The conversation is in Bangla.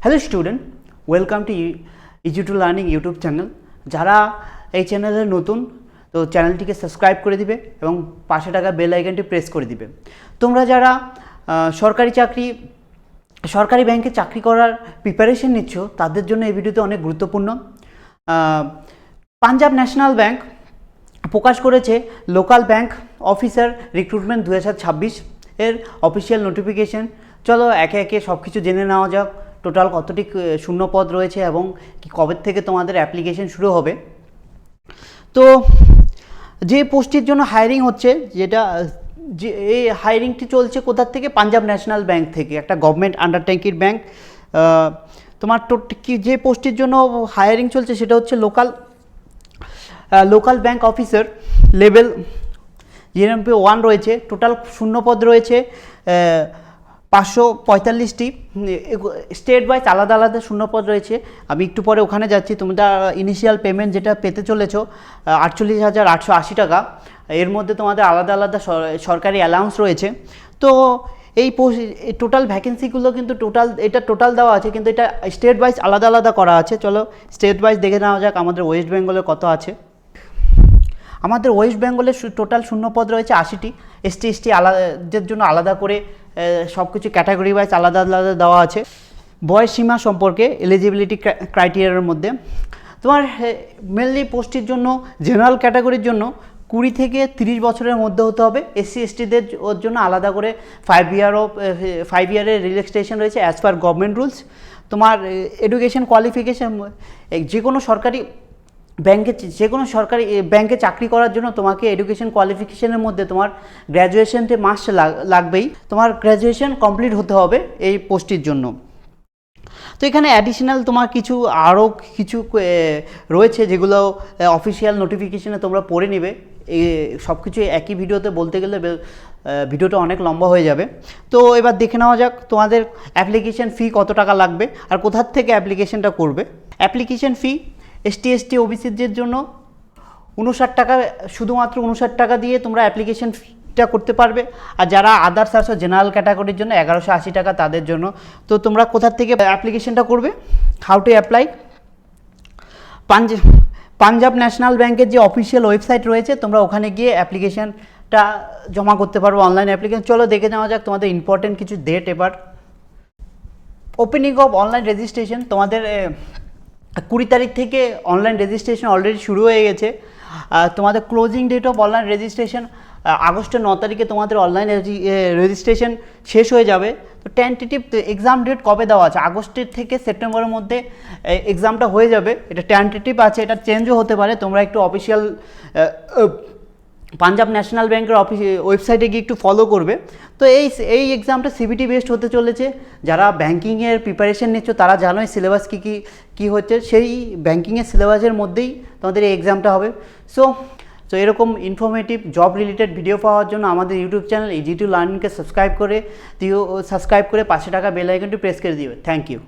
Hello student, welcome to easy to learning YouTube channel. যারা এই চ্যানেলে নতুন, তো চ্যানেলটিকে সাবস্ক্রাইব করে দিবে এবং পাশে থাকা বেল আইকনটি প্রেস করে দিবে। তোমরা যারা সরকারি ব্যাংকে চাকরি করার প্রিপারেশন নিচ্ছ, তাদের জন্য এই ভিডিওতে অনেক গুরুত্বপূর্ণ। পাঞ্জাব ন্যাশনাল ব্যাংক প্রকাশ করেছে লোকাল ব্যাংক অফিসার রিক্রুটমেন্ট 2026 এর অফিসিয়াল নোটিফিকেশন। চলো একে একে সব কিছু জেনে নেওয়া যাক। টোটাল কতটি শূন্য পদ রয়েছে এবং কবে থেকে তোমাদের অ্যাপ্লিকেশন শুরু হবে। তো যে পোস্টের জন্য হায়ারিং হচ্ছে, যে এই হায়ারিংটি চলছে কোথার থেকে? পাঞ্জাব ন্যাশনাল ব্যাংক থেকে, একটা গভর্নমেন্ট আন্ডারটেকিং ব্যাংক। তোমার যে পোস্টের জন্য হায়ারিং চলছে সেটা হচ্ছে local bank officer level GMP 1 রয়েছে। টোটাল শূন্য পদ রয়েছে 545টি। স্টেট ওয়াইজ আলাদা আলাদা শূন্যপদ রয়েছে। আমি একটু পরে ওখানে যাচ্ছি। তোমরা ইনিশিয়াল পেমেন্ট যেটা পেতে চলেছো 48,880 টাকা। এর মধ্যে তোমাদের আলাদা আলাদা সরকারি অ্যালাউন্স রয়েছে। তো এই টোটাল ভ্যাকেন্সিগুলো কিন্তু টোটাল দেওয়া আছে, কিন্তু এটা স্টেট ওয়াইজ আলাদা আলাদা করা আছে। চলো স্টেট ওয়াইজ দেখে নেওয়া যাক আমাদের ওয়েস্ট বেঙ্গলে কত আছে। আমাদের ওয়েস্ট বেঙ্গলের টোটাল শূন্যপদ রয়েছে 80টি। এসটি আলাদাদের জন্য আলাদা করে সব কিছু ক্যাটাগরি ওয়াইজ আলাদা আলাদা দেওয়া আছে। বয়স সীমা সম্পর্কে এলিজিবিলিটি ক্রাইটেরিয়ার মধ্যে তোমার মেনলি পোস্টের জন্য জেনারেল ক্যাটাগরির জন্য 20 থেকে 30 বছরের মধ্যে হতে হবে। এসসি এসটিদের ওর জন্য আলাদা করে 5 ইয়ারের রিল্যাক্সেশন রয়েছে অ্যাজ পার গভর্নমেন্ট রুলস। তোমার এডুকেশন কোয়ালিফিকেশান যে কোনো সরকারি ব্যাংকে চাকরি করার জন্য তোমাকে এডুকেশন কোয়ালিফিকেশনের মধ্যে তোমার গ্র্যাজুয়েশনটি মাস্ট লাগবেই। তোমার গ্র্যাজুয়েশন কমপ্লিট হতে হবে এই পোস্টের জন্য। তো এখানে অ্যাডিশনাল তোমার আরও কিছু রয়েছে, যেগুলো অফিসিয়াল নোটিফিকেশনে তোমরা পড়ে নেবে। এই সব কিছু একই ভিডিওতে বলতে গেলে ভিডিওটা অনেক লম্বা হয়ে যাবে। তো এবার দেখে নেওয়া যাক তোমাদের অ্যাপ্লিকেশন ফি কত টাকা লাগবে আর কোথার থেকে অ্যাপ্লিকেশনটা করবে। অ্যাপ্লিকেশন ফি এসটি ওবিসিদের জন্য 59 টাকা, শুধুমাত্র 59 টাকা দিয়ে তোমরা অ্যাপ্লিকেশন ফিটা করতে পারবে। আর যারা আদার্স আছে জেনারেল ক্যাটাগরির জন্য 1180 টাকা তাদের জন্য। তো তোমরা কোথার থেকে অ্যাপ্লিকেশনটা করবে? How to apply? Punjab national ব্যাংকের যে অফিসিয়াল ওয়েবসাইট রয়েছে, তোমরা ওখানে গিয়ে অ্যাপ্লিকেশনটা জমা করতে পারবো, অনলাইন অ্যাপ্লিকেশন। চলো দেখে নেওয়া যাক তোমাদের ইম্পর্টেন্ট কিছু ডেট। এবার ওপেনিং অফ অনলাইন রেজিস্ট্রেশন তোমাদের 20 তারিখ থেকে অনলাইন রেজিস্ট্রেশন অলরেডি শুরু হয়ে গেছে। তোমাদের closing date of online registration আগস্টের 9 তারিখে তোমাদের অনলাইন রেজিস্ট্রেশন শেষ হয়ে যাবে। তো টেন্টেটিভ এক্সাম ডেট কবে দেওয়া আছে? আগস্টের থেকে সেপ্টেম্বরের মধ্যে এক্সামটা হয়ে যাবে। এটা টেন্টেটিভ আছে, এটা চেঞ্জও হতে পারে। তোমরা একটু অফিসিয়াল পাঞ্জাব ন্যাশনাল ব্যাংকের ওয়েবসাইটে গিয়ে একটু ফলো করবে। তো এই এক্সামটা সিবিটি বেসড হতে চলেছে। যারা ব্যাঙ্কিংয়ের প্রিপারেশন নিচ্ছ তারা জানোই সিলেবাস কী হচ্ছে, সেই ব্যাঙ্কিংয়ের সিলেবাসের মধ্যেই তোমাদের এই এক্সামটা হবে। সো এরকম ইনফরমেটিভ জব রিলেটেড ভিডিও পাওয়ার জন্য আমাদের ইউটিউব চ্যানেল ইজি টু লার্নিংকে সাবস্ক্রাইব করে পাশে থাকা বেল আইকনটি প্রেস করে দিও। Thank you.